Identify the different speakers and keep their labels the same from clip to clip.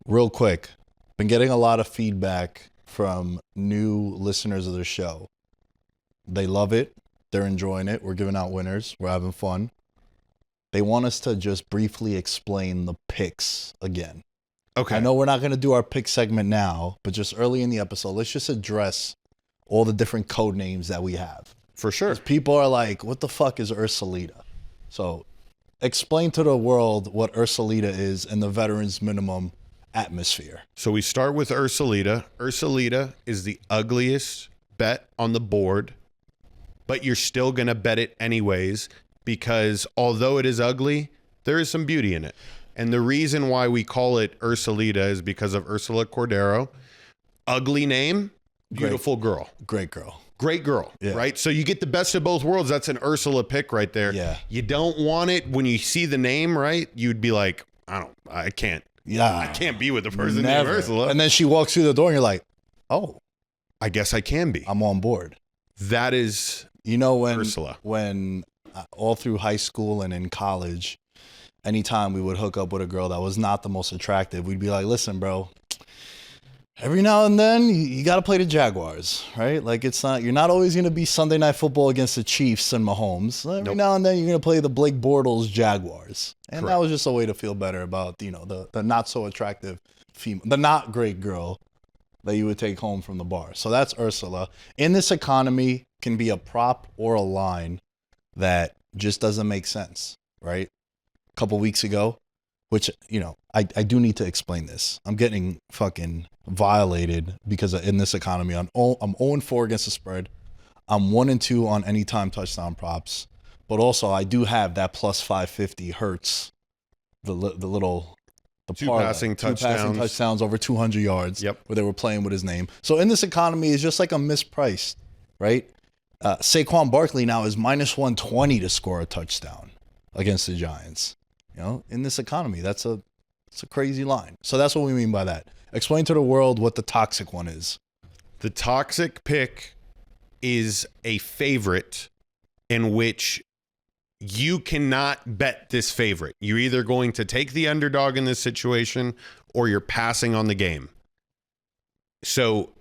Speaker 1: real quick, been getting a lot of feedback from new listeners of the show. They love it. They're enjoying it. We're giving out winners. We're having fun. They want us to just briefly explain the picks again.
Speaker 2: Okay.
Speaker 1: I know we're not going to do our pick segment now, but just early in the episode, let's just address all the different code names that we have.
Speaker 2: For sure.
Speaker 1: People are like, what the fuck is Ursulita? So explain to the world what Ursulita is in the veterans minimum atmosphere.
Speaker 2: So we start with Ursulita. Ursulita is the ugliest bet on the board, but you're still going to bet it anyways because although it is ugly, there is some beauty in it. And the reason why we call it Ursulita is because of Ursula Cordero. Ugly name, beautiful girl.
Speaker 1: Great girl.
Speaker 2: Great girl,
Speaker 1: yeah.
Speaker 2: Right? So you get the best of both worlds. That's an Ursula pick right there.
Speaker 1: Yeah.
Speaker 2: You don't want it when you see the name, right? You'd be like, I can't.
Speaker 1: Yeah.
Speaker 2: I can't be with the person named Ursula.
Speaker 1: And then she walks through the door and you're like, oh.
Speaker 2: I guess I can be.
Speaker 1: I'm on board.
Speaker 2: That is
Speaker 1: Ursula. When all through high school and in college, anytime we would hook up with a girl that was not the most attractive, we'd be like, listen, bro. Every now and then, you got to play the Jaguars, right? Like, you're not always going to be Sunday Night Football against the Chiefs and Mahomes. Every now and then, you're going to play the Blake Bortles Jaguars. And Correct. That was just a way to feel better about, the not so attractive female, the not great girl that you would take home from the bar. So that's Ursula. In this economy, can be a prop or a line that just doesn't make sense, right? A couple weeks ago, which, I do need to explain this. I'm getting fucking violated because in this economy, I'm 0-4 against the spread. I'm 1-2 on anytime touchdown props. But also, I do have that plus 550 Hertz,
Speaker 2: two passing touchdowns
Speaker 1: over 200 yards.
Speaker 2: Yep.
Speaker 1: Where they were playing with his name. So in this economy, it's just like a mispriced, right? Saquon Barkley now is minus 120 to score a touchdown against the Giants. In this economy, it's a crazy line. So that's what we mean by that. Explain to the world what the toxic one is.
Speaker 2: The toxic pick is a favorite in which you cannot bet this favorite. You're either going to take the underdog in this situation or you're passing on the game. So,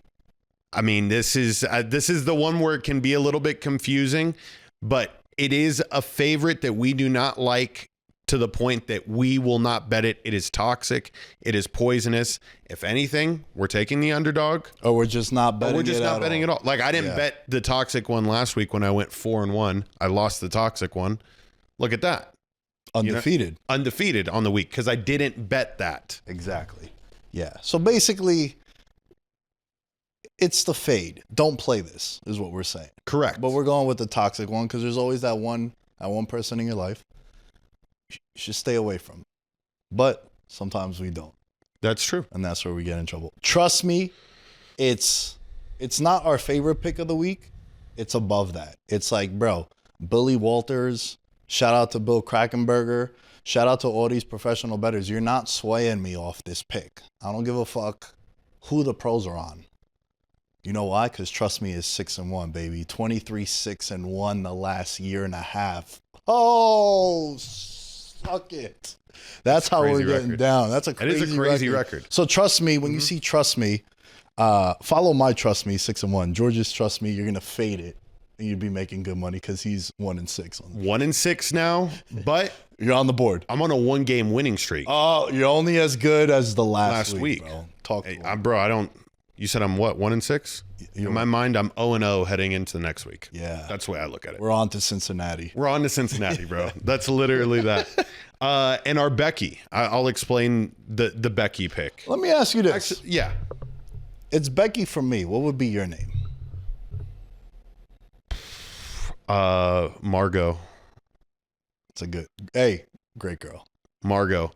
Speaker 2: this is the one where it can be a little bit confusing, but it is a favorite that we do not like to the point that we will not bet it. It is toxic. It is poisonous. If anything, we're taking the underdog.
Speaker 1: Or we're just not betting
Speaker 2: at all. Like I didn't bet the toxic one last week when I went 4-1. I lost the toxic one. Look at that.
Speaker 1: Undefeated.
Speaker 2: Undefeated on the week because I didn't bet that.
Speaker 1: Exactly. Yeah. So basically, it's the fade. Don't play this is what we're saying.
Speaker 2: Correct.
Speaker 1: But we're going with the toxic one because there's always that one person in your life you should stay away from. But sometimes we don't.
Speaker 2: That's true.
Speaker 1: And that's where we get in trouble. Trust me, it's not our favorite pick of the week. It's above that. It's like, bro, Billy Walters, shout out to Bill Krakenberger, shout out to all these professional bettors. You're not swaying me off this pick. I don't give a fuck who the pros are on. You know why? Because trust me, it's 6-1, baby. 23-6-1 the last year and a half. Oh, suck it. That's how we're getting down. That's a crazy record. So trust me, when you see trust me, follow my trust me 6-1. George's trust me, you're gonna fade it, and you'd be making good money because he's 1-6 on
Speaker 2: 1-6 now, but
Speaker 1: you're on the board.
Speaker 2: I'm on a 1-game winning streak.
Speaker 1: Oh, you're only as good as the last week. Bro.
Speaker 2: I don't. You said I'm what, 1-6? In my mind, I'm 0-0 heading into the next week.
Speaker 1: Yeah.
Speaker 2: That's the way I look at it.
Speaker 1: We're on to Cincinnati.
Speaker 2: Bro. That's literally that. And our Becky. I'll explain the Becky pick.
Speaker 1: Let me ask you this.
Speaker 2: Actually, yeah.
Speaker 1: It's Becky from me. What would be your name?
Speaker 2: Margot.
Speaker 1: It's a great girl.
Speaker 2: Margot.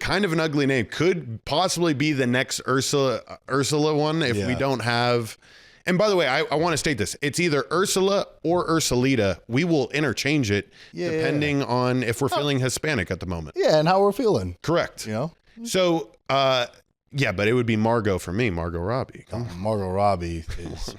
Speaker 2: Kind of an ugly name. Could possibly be the next Ursula one if we don't have. And by the way, I want to state this. It's either Ursula or Ursulita. We will interchange it depending on if we're feeling Hispanic at the moment.
Speaker 1: Yeah, and how we're feeling.
Speaker 2: Correct. So, but it would be Margot for me. Margot Robbie.
Speaker 1: Margot Robbie is.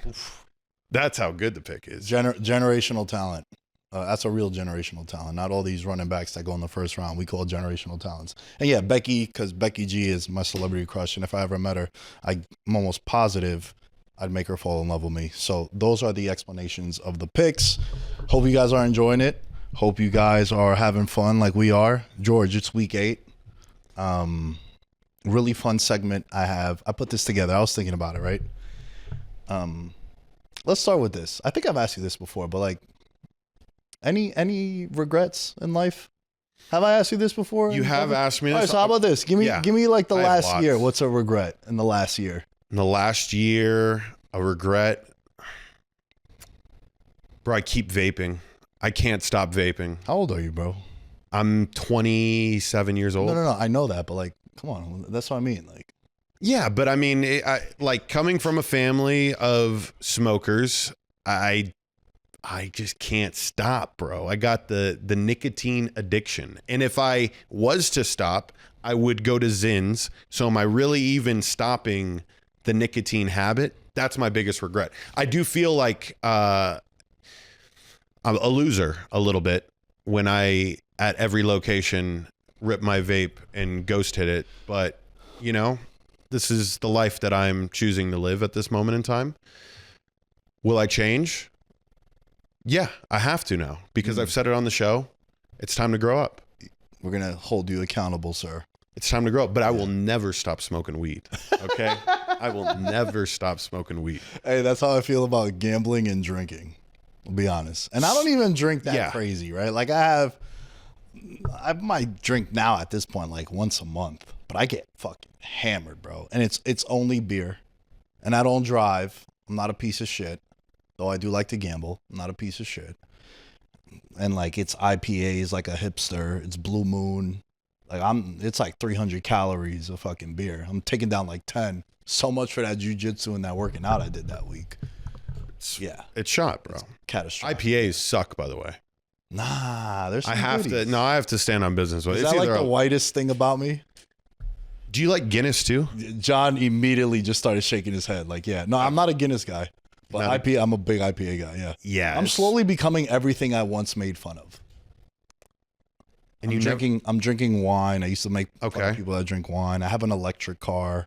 Speaker 2: That's how good the pick is.
Speaker 1: Generational talent. That's a real generational talent. Not all these running backs that go in the first round. We call generational talents. And yeah, Becky, because Becky G is my celebrity crush. And if I ever met her, I'm almost positive I'd make her fall in love with me. So those are the explanations of the picks. Hope you guys are enjoying it. Hope you guys are having fun like we are. George, it's week 8. Really fun segment I put this together. I was thinking about it, right? Let's start with this. I think I've asked you this before, but like, any regrets in life? Have I asked you this before?
Speaker 2: You have asked me this.
Speaker 1: All right, so how about this? Give me like the last year. What's a regret in the last year?
Speaker 2: In the last year, a regret. Bro, I keep vaping. I can't stop vaping.
Speaker 1: How old are you, bro?
Speaker 2: I'm 27 years old.
Speaker 1: No. I know that, but like, come on. That's what I mean. Like,
Speaker 2: yeah, but I mean, like coming from a family of smokers, I just can't stop, bro. I got the nicotine addiction. And if I was to stop, I would go to Zins. So am I really even stopping the nicotine habit? That's my biggest regret. I do feel like I'm a loser a little bit when I, at every location, rip my vape and ghost hit it. But, you know, this is the life that I'm choosing to live at this moment in time. Will I change? Yeah, I have to now because I've said it on the show. It's time to grow up.
Speaker 1: We're going to hold you accountable, sir.
Speaker 2: It's time to grow up, but I will never stop smoking weed. Okay? I will never stop smiling weed.
Speaker 1: Hey, that's how I feel about gambling and drinking. I'll be honest. And I don't even drink that crazy, right? Like I might drink now at this point like once a month, but I get fucking hammered, bro. And it's only beer. And I don't drive. I'm not a piece of shit. Though I do like to gamble. I'm not a piece of shit. And like it's IPAs like a hipster. It's Blue Moon. Like it's like 300 calories of fucking beer. I'm taking down like 10. So much for that jujitsu and that working out I did that week.
Speaker 2: It's shot, bro.
Speaker 1: It's catastrophic.
Speaker 2: IPAs suck, by the way.
Speaker 1: Nah, there's some
Speaker 2: I have to stand on business with it.
Speaker 1: Is that like the whitest thing about me?
Speaker 2: Do you like Guinness too?
Speaker 1: John immediately just started shaking his head. Like, yeah. No, I'm not a Guinness guy. But I'm a big IPA guy, yeah.
Speaker 2: Yeah.
Speaker 1: I'm slowly becoming everything I once made fun of. And I'm drinking wine. I used to make fun of people that drink wine. I have an electric car.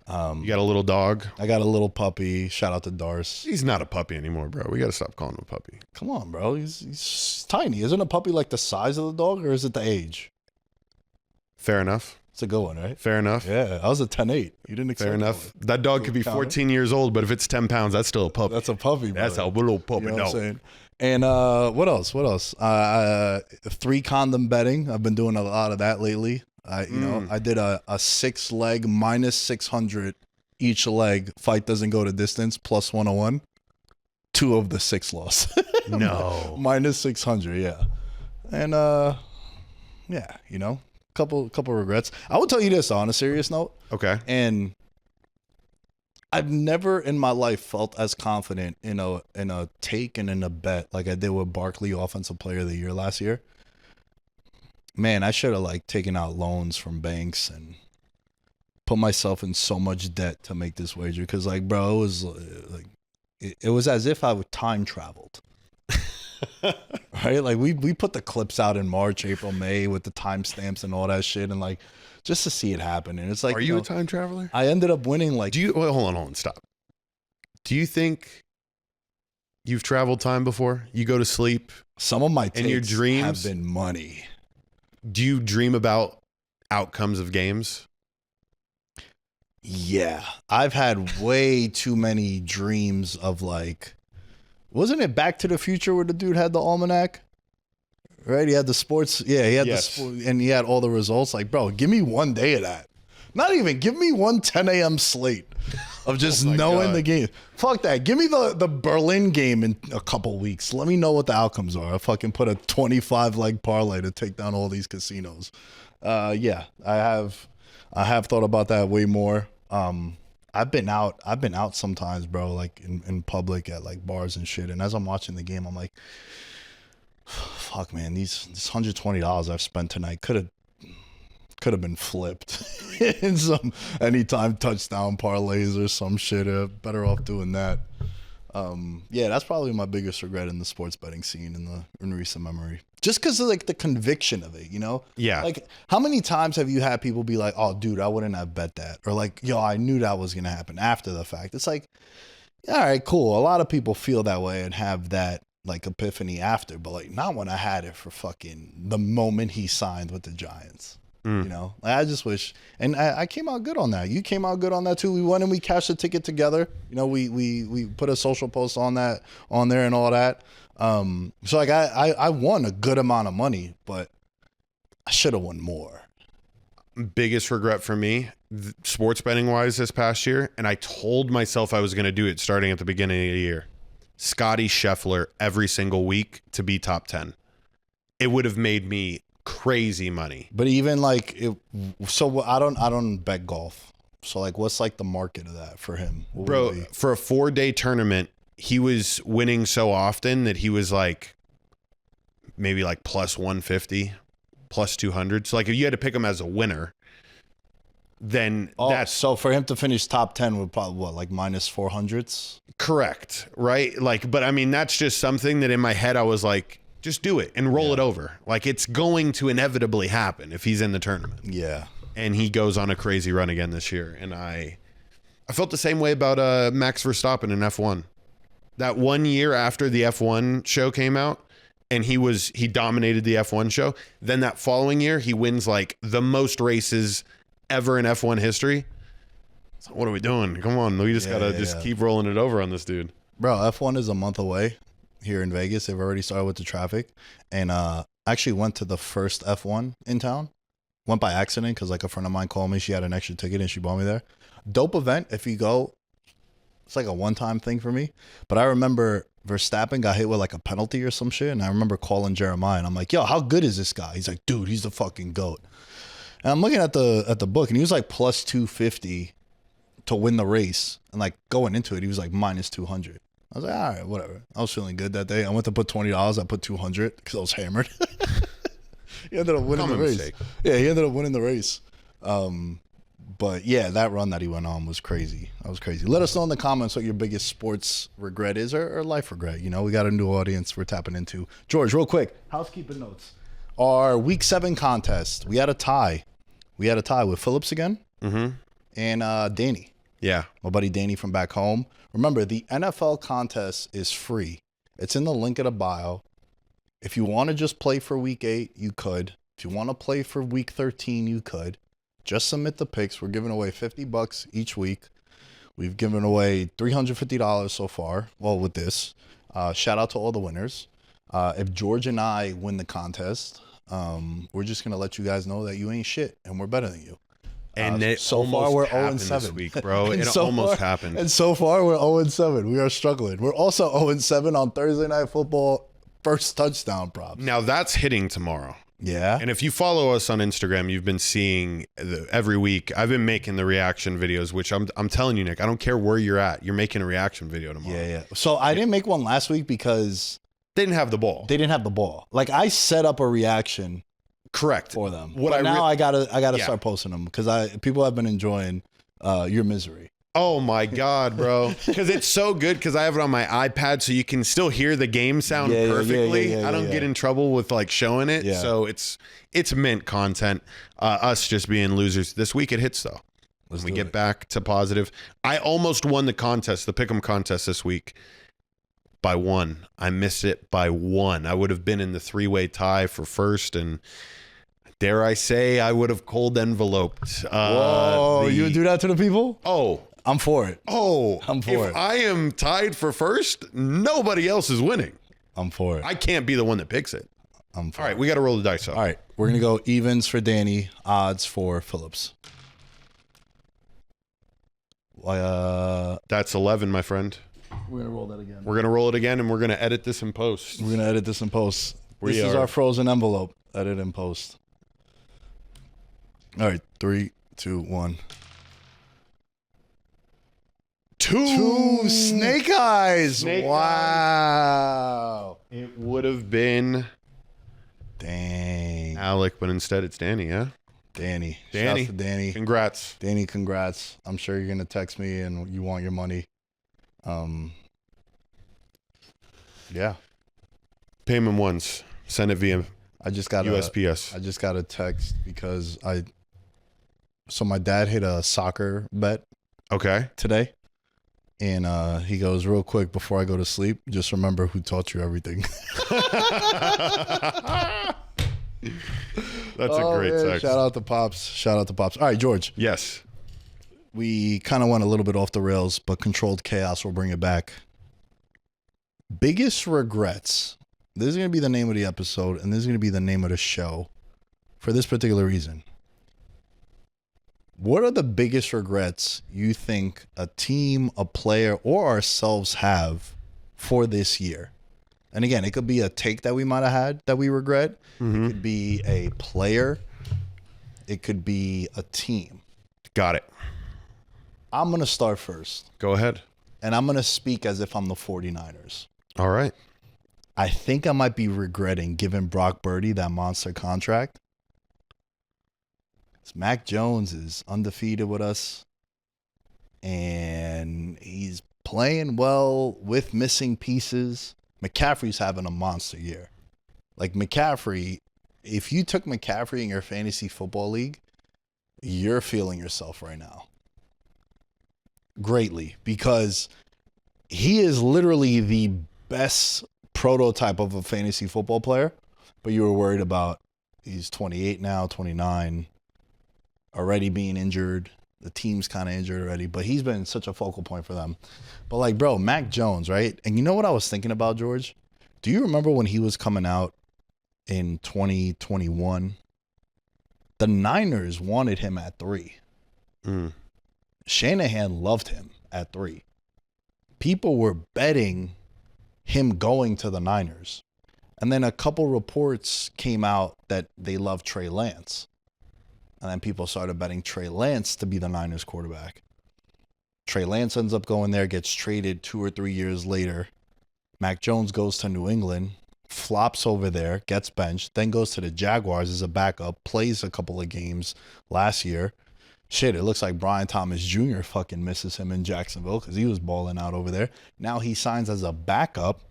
Speaker 2: You got a little dog?
Speaker 1: I got a little puppy. Shout out to Darce.
Speaker 2: He's not a puppy anymore, bro. We got to stop calling him a puppy.
Speaker 1: Come on, bro. He's tiny. Isn't a puppy like the size of the dog, or is it the age?
Speaker 2: Fair enough.
Speaker 1: It's a good one, right?
Speaker 2: Fair enough.
Speaker 1: Yeah, I was a 10-8. You didn't expect
Speaker 2: Fair enough. That dog could be 14 years old, but if it's 10 pounds, that's still a puppy.
Speaker 1: That's a puppy, bro.
Speaker 2: That's a little puppy.
Speaker 1: You know what I'm saying? And what else? 3 condom betting. I've been doing a lot of that lately. I did a 6-leg minus 600 each leg. Fight doesn't go to distance plus 101. 2 of the 6 lost.
Speaker 2: No.
Speaker 1: Minus 600, yeah. And couple regrets. I will tell you this on a serious note.
Speaker 2: Okay.
Speaker 1: And I've never in my life felt as confident in a take and in a bet like I did with Barkley, Offensive Player of the Year last year. Man, I should have like taken out loans from banks and put myself in so much debt to make this wager because like, bro, it was like it was as if I would time traveled. Right? Like we put the clips out in March, April, May with the timestamps and all that shit and like just to see it happen. And it's like,
Speaker 2: are you a time traveler?
Speaker 1: I ended up winning like.
Speaker 2: Hold on, stop. Do you think you've traveled time before? You go to sleep.
Speaker 1: Some of my takes
Speaker 2: and your dreams
Speaker 1: have been money.
Speaker 2: Do you dream about outcomes of games?
Speaker 1: Yeah, I've had way too many dreams of like. Wasn't it Back to the Future where the dude had the almanac? Right? He had the sports. Yeah, he had the sport, and he had all the results. Like, bro, give me one day of that. Not even. Give me one 10 a.m. slate of just knowing the game. Fuck that. Give me the Berlin game in a couple weeks. Let me know what the outcomes are. I fucking put a 25-leg parlay to take down all these casinos. Yeah, I have thought about that way more. I've been out sometimes, bro, like in public at like bars and shit. And as I'm watching the game, I'm like, fuck, man, this $120 I've spent tonight could have been flipped in some anytime touchdown parlays or some shit. Better off doing that. Yeah, that's probably my biggest regret in the sports betting scene in recent memory. Just because of like the conviction of it, you know?
Speaker 2: Yeah.
Speaker 1: Like, how many times have you had people be like, "Oh, dude, I wouldn't have bet that," or like, "Yo, I knew that was gonna happen," after the fact? It's like, all right, cool. A lot of people feel that way and have that like epiphany after, but like not when I had it for fucking the moment he signed with the Giants. You know, like, I just wish, and I came out good on that. You came out good on that too. We went and we cashed the ticket together. You know, we put a social post on there and all that. So like I won a good amount of money, but I should have won more.
Speaker 2: Biggest regret for me, sports betting wise, this past year, and I told myself I was going to do it starting at the beginning of the year. Scotty Scheffler every single week to be top 10. It would have made me crazy money.
Speaker 1: But even like so I don't bet golf. So like what's like the market of that for him?
Speaker 2: Bro, for a 4-day tournament, he was winning so often that he was like maybe like plus 150, plus 200. So like if you had to pick him as a winner, then that's
Speaker 1: so for him to finish top 10 would probably what, like minus 400s?
Speaker 2: Correct, right? Like, but I mean that's just something that in my head I was like, just do it and roll it over. Like it's going to inevitably happen if he's in the tournament.
Speaker 1: Yeah.
Speaker 2: And he goes on a crazy run again this year. And I felt the same way about Max Verstappen in F1. That 1 year after the F1 show came out and he dominated the F1 show. Then that following year, he wins like the most races ever in F1 history. So what are we doing? Come on. We just got to keep rolling it over on this dude.
Speaker 1: Bro, F1 is a month away. Here in Vegas, they've already started with the traffic, and I actually went to the first F1 in town. Went by accident because like a friend of mine called me. She had an extra ticket and she brought me there. Dope event. If you go, it's like a one-time thing for me. But I remember Verstappen got hit with like a penalty or some shit, and I remember calling Jeremiah and I'm like, "Yo, how good is this guy?" He's like, "Dude, he's the fucking GOAT." And I'm looking at the book, and he was like plus 250 to win the race, and like going into it, he was like minus 200. I was like, all right, whatever. I was feeling good that day. I went to put $20. I put 200 because I was hammered. He ended up winning the race.
Speaker 2: Mistake.
Speaker 1: Yeah, he ended up winning the race. But yeah, that run that he went on was crazy. That was crazy. Let us know in the comments what your biggest sports regret is or life regret. You know, we got a new audience we're tapping into. George, real quick, housekeeping notes. Our week 7 contest, we had a tie. We had a tie with Phillips again and Danny.
Speaker 2: Yeah.
Speaker 1: My buddy Danny from back home. Remember, the NFL contest is free. It's in the link in the bio. If you want to just play for week 8, you could. If you want to play for week 13, you could. Just submit the picks. We're giving away $50 each week. We've given away $350 so far. Well, with this. Shout out to all the winners. If George and I win the contest, we're just going to let you guys know that you ain't shit and we're better than you.
Speaker 2: And it
Speaker 1: so
Speaker 2: almost
Speaker 1: far we're
Speaker 2: happened
Speaker 1: 0-7
Speaker 2: this week, bro.
Speaker 1: And
Speaker 2: It
Speaker 1: so
Speaker 2: almost
Speaker 1: far-
Speaker 2: happened.
Speaker 1: And so far we're 0-7. We are struggling. We're also 0-7 on Thursday Night Football first touchdown props.
Speaker 2: Now that's hitting tomorrow.
Speaker 1: Yeah.
Speaker 2: And if you follow us on Instagram, you've been seeing every week. I've been making the reaction videos, which I'm telling you, Nick, I don't care where you're at. You're making a reaction video tomorrow.
Speaker 1: Yeah. So I didn't make one last week because
Speaker 2: They didn't have the ball.
Speaker 1: they didn't have the ball. Like I set up a reaction
Speaker 2: Correct.
Speaker 1: for them.
Speaker 2: What
Speaker 1: But
Speaker 2: I
Speaker 1: now I gotta
Speaker 2: Yeah.
Speaker 1: start posting them because people have been enjoying your misery.
Speaker 2: Oh my God, bro. Because it's so good because I have it on my iPad so you can still hear the game sound perfectly. I don't get in trouble with like showing it.
Speaker 1: Yeah.
Speaker 2: So it's mint content. Us just being losers. This week it hits though.
Speaker 1: Let's
Speaker 2: we
Speaker 1: do
Speaker 2: get
Speaker 1: it.
Speaker 2: back to positive. I almost won the contest, the Pick'em contest this week by 1. I missed it by 1. I would have been in the 3-way tie for first and dare I say I would have cold enveloped.
Speaker 1: Whoa, you would do that to the people?
Speaker 2: Oh,
Speaker 1: I'm for it. I'm for
Speaker 2: if
Speaker 1: it.
Speaker 2: I am tied for first, nobody else is winning.
Speaker 1: I'm for it.
Speaker 2: I can't be the one that picks it.
Speaker 1: I'm for
Speaker 2: All
Speaker 1: it.
Speaker 2: right, we got to roll the dice up.
Speaker 1: All right, we're gonna go evens for Danny, odds for Phillips.
Speaker 2: That's 11, my friend.
Speaker 1: We're gonna roll that again.
Speaker 2: We're going to roll it again, and we're going to edit this in post.
Speaker 1: We're gonna edit this in post.
Speaker 2: We
Speaker 1: This is
Speaker 2: are.
Speaker 1: our frozen envelope. Edit in post. All right, 3, 2, 1. Two snake eyes.
Speaker 2: Snake
Speaker 1: Wow.
Speaker 2: It would have been
Speaker 1: Dang.
Speaker 2: Alec, but instead it's Danny, yeah?
Speaker 1: Danny.
Speaker 2: Danny.
Speaker 1: Shouts to Danny.
Speaker 2: Congrats.
Speaker 1: Danny, congrats. I'm sure you're gonna text me and you want your money. Yeah.
Speaker 2: Payment once. Send it via
Speaker 1: I just got
Speaker 2: USPS.
Speaker 1: I just got a text because so my dad hit a soccer bet
Speaker 2: Okay.
Speaker 1: today. And he goes, real quick before I go to sleep, just remember who taught you everything.
Speaker 2: That's a great text.
Speaker 1: Shout out to Pops. All right, George.
Speaker 2: Yes.
Speaker 1: We kind of went a little bit off the rails, but controlled chaos will bring it back. Biggest regrets. This is going to be the name of the episode, and this is going to be the name of the show for this particular reason. What are the biggest regrets you think a team, a player, or ourselves have for this year? And again, it could be a take that we might have had that we regret.
Speaker 2: Mm-hmm.
Speaker 1: It could be a player. It could be a team.
Speaker 2: Got it.
Speaker 1: I'm going to start first.
Speaker 2: Go ahead.
Speaker 1: And I'm going to speak as if I'm the 49ers.
Speaker 2: All right.
Speaker 1: I think I might be regretting giving Brock Purdy that monster contract. Mac Jones is undefeated with us, and he's playing well with missing pieces. McCaffrey's having a monster year. Like McCaffrey, if you took McCaffrey in your fantasy football league, you're feeling yourself right now. Greatly, because he is literally the best prototype of a fantasy football player, but you were worried about he's 28 now, 29, already being injured. The team's kind of injured already, but he's been such a focal point for them. But like, bro, Mac Jones, right? And you know what I was thinking about, George? Do you remember when he was coming out in 2021? The Niners wanted him at 3. Shanahan loved him at 3. People were betting him going to the Niners. And then a couple reports came out that they love Trey Lance. And then people started betting Trey Lance to be the Niners quarterback. Trey Lance ends up going there, gets traded 2 or 3 years later. Mac Jones goes to New England, flops over there, gets benched, then goes to the Jaguars as a backup, plays a couple of games last year. Shit, it looks like Brian Thomas Jr. fucking misses him in Jacksonville because he was balling out over there. Now he signs as a backup,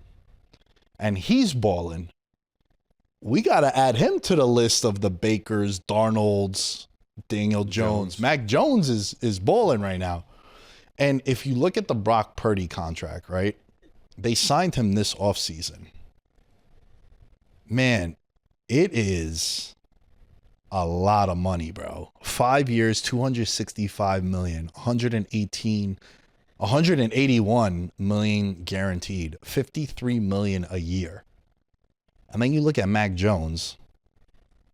Speaker 1: and he's balling. We got to add him to the list of the Bakers, Darnolds, Daniel Jones. Mac Jones is balling right now. And if you look at the Brock Purdy contract, right, they signed him this offseason. Man, it is a lot of money, bro. 5 years, $265 million, 181 million guaranteed, $53 million a year. And then you look at Mac Jones,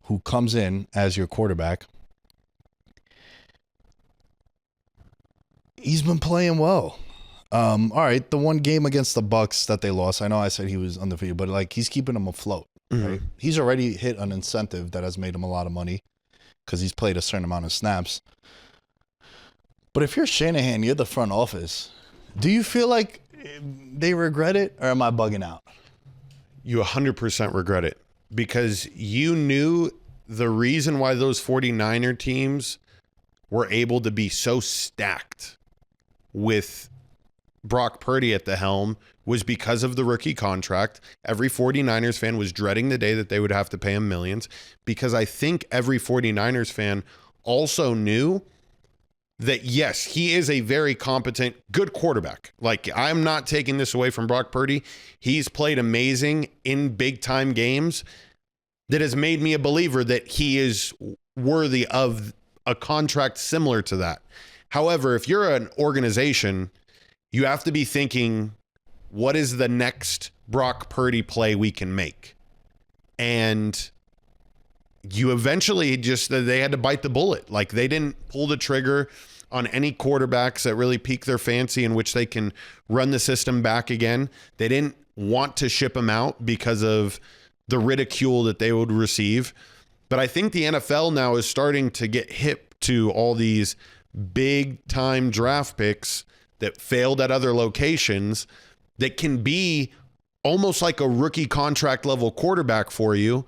Speaker 1: who comes in as your quarterback. He's been playing well. All right, the one game against the Bucs that they lost, I know I said he was undefeated, but like he's keeping them afloat. Right? He's already hit an incentive that has made him a lot of money because he's played a certain amount of snaps. But if you're Shanahan, you're the front office. Do you feel like they regret it, or am I bugging out?
Speaker 2: You 100% regret it because you knew the reason why those 49er teams were able to be so stacked with Brock Purdy at the helm was because of the rookie contract. Every 49ers fan was dreading the day that they would have to pay him millions, because I think every 49ers fan also knew that, yes, he is a very competent, good quarterback. Like, I'm not taking this away from Brock Purdy. He's played amazing in big-time games that has made me a believer that he is worthy of a contract similar to that. However, if you're an organization, you have to be thinking, what is the next Brock Purdy play we can make? And you eventually they had to bite the bullet. Like, they didn't pull the trigger on any quarterbacks that really pique their fancy in which they can run the system back again. They didn't want to ship him out because of the ridicule that they would receive. But I think the NFL now is starting to get hip to all these big time draft picks that failed at other locations that can be almost like a rookie contract level quarterback for you,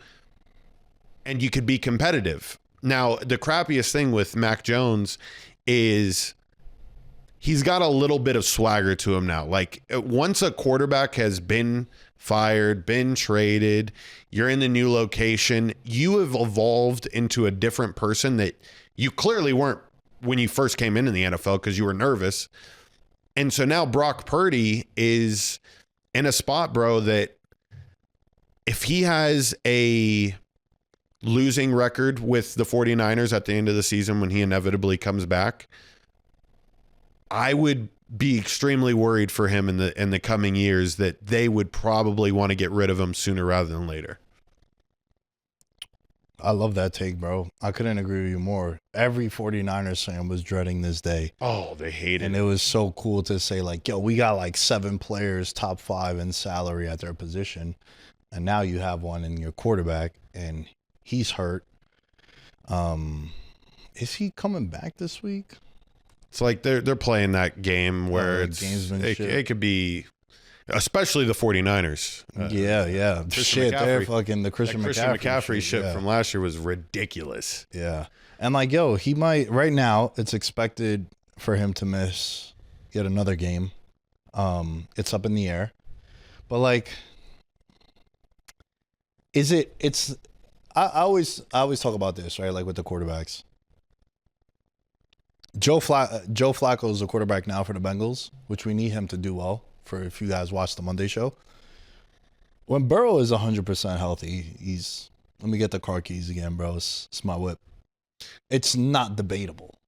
Speaker 2: and you could be competitive. Now, the crappiest thing with Mac Jones is he's got a little bit of swagger to him now. Like, once a quarterback has been fired, been traded. You're in the new location. You have evolved into a different person that you clearly weren't when you first came into the NFL because you were nervous. And so now Brock Purdy is in a spot, bro, that if he has a losing record with the 49ers at the end of the season when he inevitably comes back, I would be extremely worried for him in the coming years that they would probably want to get rid of him sooner rather than later.
Speaker 1: I love that take, bro. I couldn't agree with you more. Every 49ers fan was dreading this day.
Speaker 2: Oh, they hate it.
Speaker 1: And it was so cool to say, like, yo, we got like 7 players, top 5 in salary at their position. And now you have one in your quarterback, and he's hurt. Is he coming back this week?
Speaker 2: It's like they're playing that game where it could be, especially the 49ers.
Speaker 1: Yeah. Shit, they're fucking the Christian
Speaker 2: McCaffrey shit from last year was ridiculous.
Speaker 1: Yeah. And like, yo, he might, right now, it's expected for him to miss yet another game. It's up in the air. But like, I always talk about this, right? Like with the quarterbacks. Joe Flacco is the quarterback now for the Bengals, which we need him to do well. For if you guys watch the Monday show, when Burrow is 100% healthy, let me get the car keys again, bro. It's my whip. It's not debatable.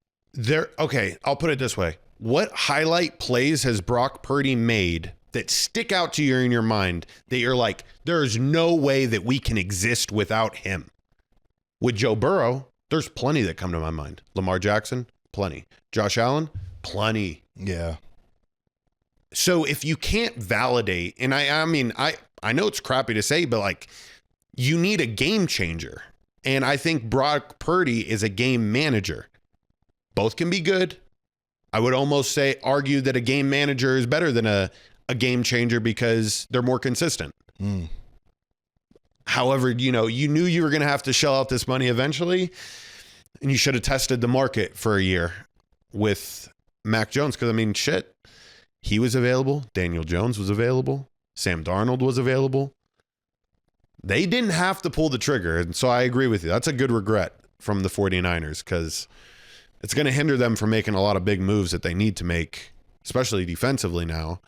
Speaker 2: Okay, I'll put it this way: what highlight plays has Brock Purdy made that stick out to you in your mind that you're like, there's no way that we can exist without him? With Joe Burrow, there's plenty that come to my mind. Lamar Jackson, plenty. Josh Allen, plenty.
Speaker 1: Yeah.
Speaker 2: So if you can't validate, and I mean, I know it's crappy to say, but like, you need a game changer. And I think Brock Purdy is a game manager. Both can be good. I would almost argue that a game manager is better than a game changer because they're more consistent. However, you knew you were going to have to shell out this money eventually, and you should have tested the market for a year with Mac Jones. Because, I mean, shit, he was available. Daniel Jones was available. Sam Darnold was available. They didn't have to pull the trigger. And so I agree with you. That's a good regret from the 49ers because it's going to hinder them from making a lot of big moves that they need to make, especially defensively now,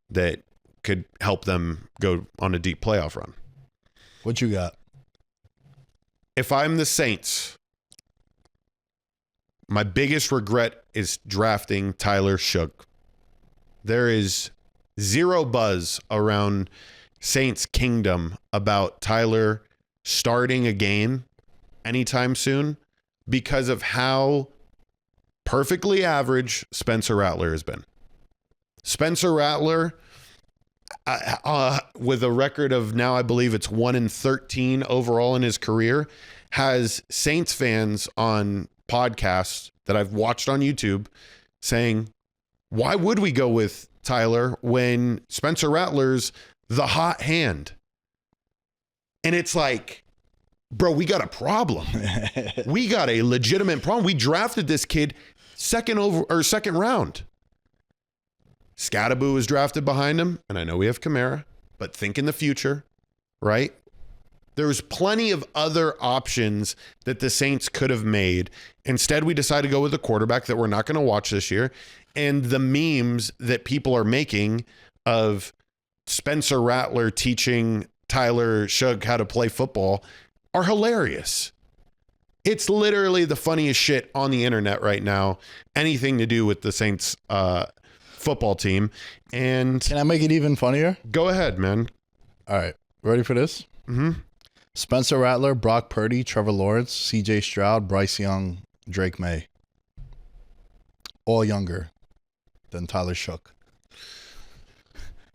Speaker 2: that could help them go on a deep playoff run.
Speaker 1: What you got?
Speaker 2: If I'm the Saints, my biggest regret is drafting Tyler Shook. There is zero buzz around Saints Kingdom about Tyler starting a game anytime soon because of how perfectly average Spencer Rattler has been. Spencer Rattler, with a record of now, I believe it's 1-13 overall in his career, has Saints fans on podcasts that I've watched on YouTube saying, why would we go with Tyler when Spencer Rattler's the hot hand? And it's like, bro, we got a problem. We got a legitimate problem. We drafted this kid second round. Scattaboo was drafted behind him, and I know we have Kamara, but think in the future, right? There was plenty of other options that the Saints could have made. Instead, we decided to go with a quarterback that we're not going to watch this year. And the memes that people are making of Spencer Rattler teaching Tyler Shook how to play football are hilarious. It's literally the funniest shit on the internet right now. Anything to do with the Saints football team. And
Speaker 1: can I make it even funnier?
Speaker 2: Go ahead, man.
Speaker 1: All right. Ready for this?
Speaker 2: Mm-hmm.
Speaker 1: Spencer Rattler, Brock Purdy, Trevor Lawrence, CJ Stroud, Bryce Young, Drake May. All younger than Tyler Shook.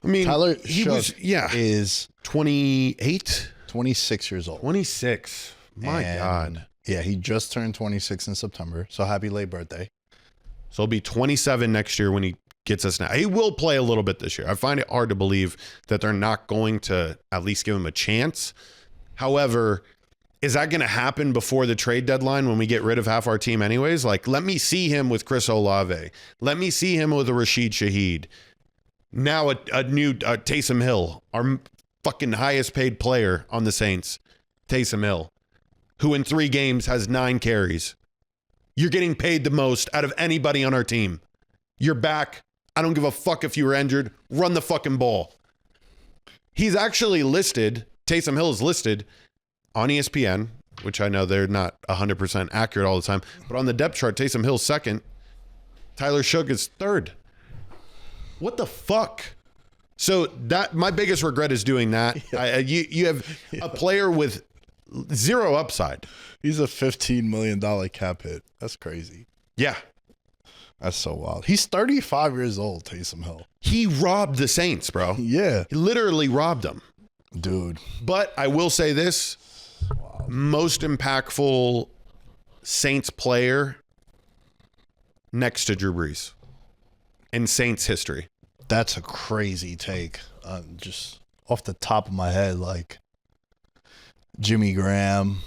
Speaker 2: I mean,
Speaker 1: Tyler Shook is
Speaker 2: 28?
Speaker 1: 26 years old.
Speaker 2: 26. My God.
Speaker 1: Yeah, he just turned 26 in September. So happy late birthday.
Speaker 2: So he'll be 27 next year when he gets us now. He will play a little bit this year. I find it hard to believe that they're not going to at least give him a chance. However, is that going to happen before the trade deadline when we get rid of half our team anyways? Like, let me see him with Chris Olave. Let me see him with a Rashid Shaheed. Now a new Taysom Hill. fucking highest paid player on the Saints, Taysom Hill, who in 3 games has 9 carries. You're getting paid the most out of anybody on our team. You're back. I don't give a fuck if you were injured. Run the fucking ball. He's actually listed, Taysom Hill is listed on ESPN, which I know they're not 100% accurate all the time, but on the depth chart, Taysom Hill's second. Tyler Shough is third. What the fuck? So that my biggest regret is doing that. Yeah. You have a player with 0 upside.
Speaker 1: He's a $15 million cap hit. That's crazy.
Speaker 2: Yeah.
Speaker 1: That's so wild. He's 35 years old, Taysom Hill.
Speaker 2: He robbed the Saints, bro.
Speaker 1: Yeah.
Speaker 2: He literally robbed them.
Speaker 1: Dude.
Speaker 2: But I will say this.
Speaker 1: Wow.
Speaker 2: Most impactful Saints player next to Drew Brees in Saints history.
Speaker 1: That's a crazy take. Just off the top of my head, like Jimmy Graham,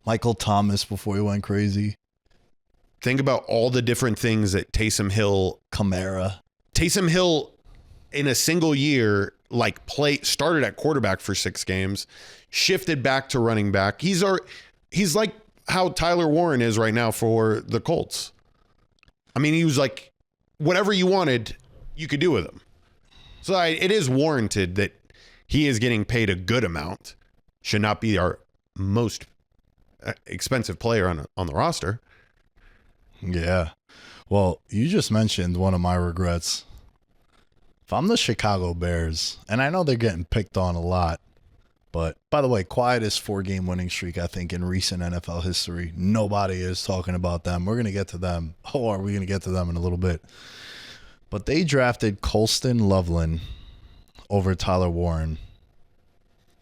Speaker 1: Michael Thomas before he went crazy.
Speaker 2: Think about all the different things that Taysom Hill, Taysom Hill in a single year, like started at quarterback for 6 games, shifted back to running back. He's like how Tyler Warren is right now for the Colts. I mean, he was like, whatever you wanted, you could do with him. So it is warranted that he is getting paid a good amount. Should not be our most expensive player on the roster.
Speaker 1: Yeah. Well, you just mentioned one of my regrets. If I'm the Chicago Bears, and I know they're getting picked on a lot, but by the way, quietest 4-game winning streak, I think, in recent NFL history. Nobody is talking about them. We're going to get to them. Oh, are we going to get to them in a little bit? But they drafted Colston Loveland over Tyler Warren.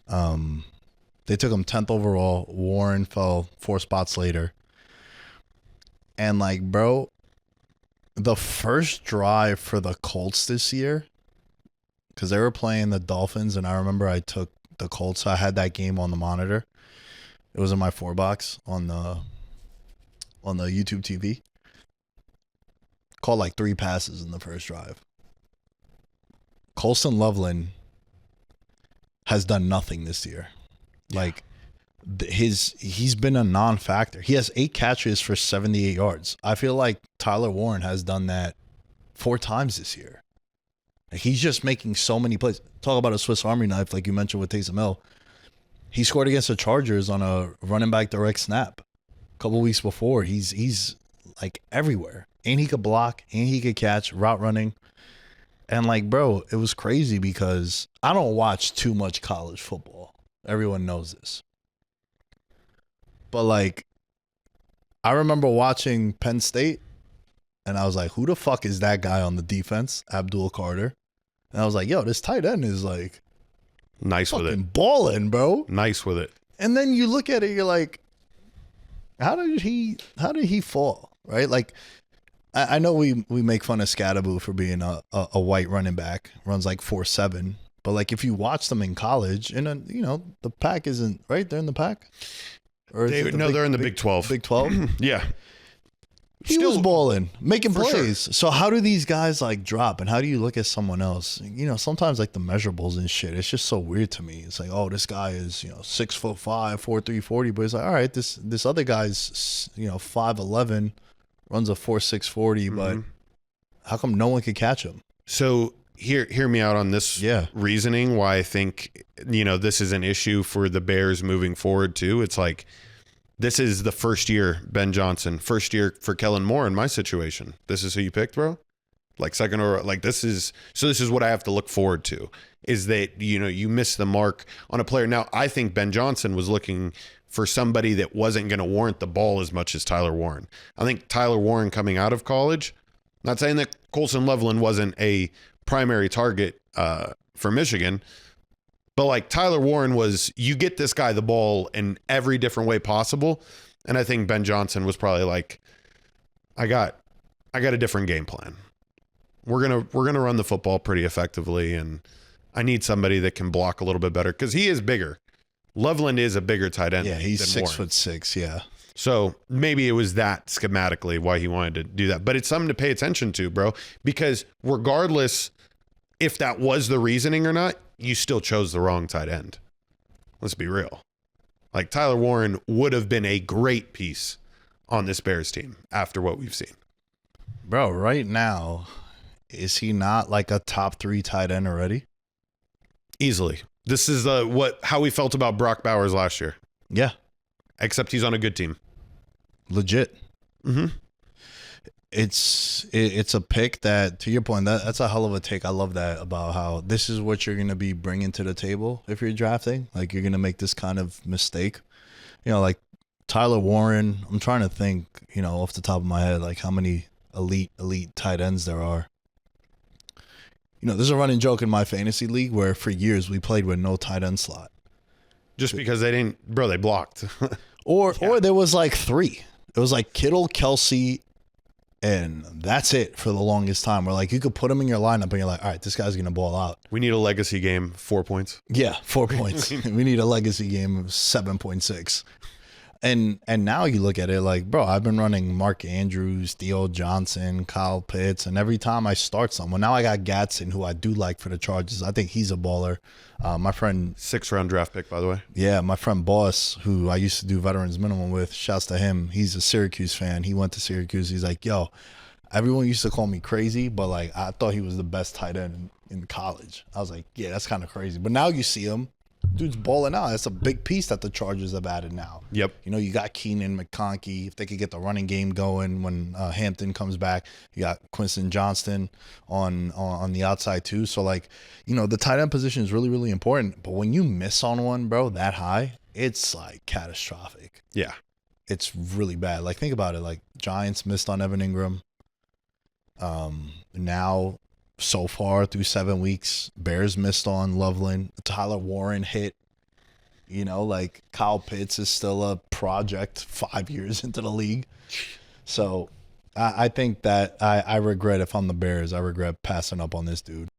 Speaker 1: They took him 10th overall. Warren fell 4 spots later. And like, bro, the first drive for the Colts this year, because they were playing the Dolphins, and I remember I took the Colts. So I had that game on the monitor. It was in my 4-box on the YouTube TV. Caught like 3 passes in the first drive. Colston Loveland has done nothing this year. Yeah. Like he's been a non-factor. He has 8 catches for 78 yards. I feel like Tyler Warren has done that 4 times this year. Like, he's just making so many plays. Talk about a Swiss Army knife, like you mentioned with Taysom Hill. He scored against the Chargers on a running back direct snap a couple weeks before. He's like everywhere. And he could block, and he could catch, route running. And like, bro, it was crazy because I don't watch too much college football. Everyone knows this. But like, I remember watching Penn State, and I was like, who the fuck is that guy on the defense? Abdul Carter. And I was like, yo, this tight end is like
Speaker 2: nice with it.
Speaker 1: Balling, bro.
Speaker 2: Nice with it. And
Speaker 1: then you look at it, you're like, how did he fall? Right? Like, I know we make fun of Scattaboo for being a white running back, runs like 4.7. But like, if you watch them in college, and the pack isn't right. They're in the pack. Or
Speaker 2: they're in the Big 12.
Speaker 1: Big 12.
Speaker 2: Yeah.
Speaker 1: He was balling, making plays.
Speaker 2: Sure.
Speaker 1: So how do these guys like drop? And how do you look at someone else? Sometimes like the measurables and shit, it's just so weird to me. It's like, oh, this guy is 6'5", 4.3 40, but it's like, all right, this other guy's 5'11", runs a 4.6 40, but how come no one could catch him?
Speaker 2: So hear me out on this reasoning. Why I think this is an issue for the Bears moving forward too. It's like, this is the first year, Ben Johnson. First year for Kellen Moore in my situation. This is who you picked, bro? Like second or like this is what I have to look forward to, is that, you miss the mark on a player. Now, I think Ben Johnson was looking for somebody that wasn't going to warrant the ball as much as Tyler Warren. I think Tyler Warren coming out of college, not saying that Colston Loveland wasn't a primary target for Michigan, but like Tyler Warren was, you get this guy the ball in every different way possible. And I think Ben Johnson was probably like, I got a different game plan. We're gonna run the football pretty effectively, and I need somebody that can block a little bit better, because he is bigger. Loveland is a bigger tight end.
Speaker 1: Yeah, he's
Speaker 2: than
Speaker 1: 6'6". Yeah.
Speaker 2: So maybe it was that schematically why he wanted to do that. But it's something to pay attention to, bro, because regardless if that was the reasoning or not, you still chose the wrong tight end. Let's be real. Like, Tyler Warren would have been a great piece on this Bears team after what we've seen.
Speaker 1: Bro, right now, is he not like a top 3 tight end already?
Speaker 2: Easily. This is how we felt about Brock Bowers last year.
Speaker 1: Yeah.
Speaker 2: Except he's on a good team.
Speaker 1: Legit.
Speaker 2: Mm-hmm.
Speaker 1: It's a pick that, to your point, that's a hell of a take. I love that about how this is what you're going to be bringing to the table if you're drafting. Like, you're going to make this kind of mistake. You know, like Tyler Warren, I'm trying to think, you know, off the top of my head, like how many elite tight ends there are. You know, there's a running joke in my fantasy league where for years we played with no tight end slot.
Speaker 2: Just because they blocked.
Speaker 1: Or there was like 3. It was like Kittle, Kelsey, and that's it for the longest time. Where like you could put him in your lineup and you're like, all right, this guy's going to ball out.
Speaker 2: We need a legacy game, 4 points.
Speaker 1: Yeah, 4 points. We need a legacy game of 7.6. And now you look at it like, bro, I've been running Mark Andrews, Theo Johnson, Kyle Pitts, and every time I start someone, now I got Gatson, who I do like for the Chargers. I think he's a baller. My friend,
Speaker 2: 6th-round draft pick, by the way.
Speaker 1: Yeah, my friend Boss, who I used to do Veterans Minimum with, shouts to him. He's a Syracuse fan. He went to Syracuse. He's like, yo, everyone used to call me crazy, but like I thought he was the best tight end in college. I was like, yeah, that's kind of crazy. But now you see him. Dude's balling out. That's a big piece that the Chargers have added now.
Speaker 2: Yep.
Speaker 1: You know, you got Keenan, McConkey. If they could get the running game going when Hampton comes back, you got Quinton Johnston on the outside too. So, like, you know, the tight end position is really, really important. But when you miss on one, bro, that high, it's like catastrophic.
Speaker 2: Yeah.
Speaker 1: It's really bad. Like, think about it. Like, Giants missed on Evan Ingram. Now, so far through 7 weeks, Bears missed on Loveland. Tyler Warren hit. You know, like Kyle Pitts is still a project 5 years into the league. So I think that I regret, if I'm the Bears, I regret passing up on this dude.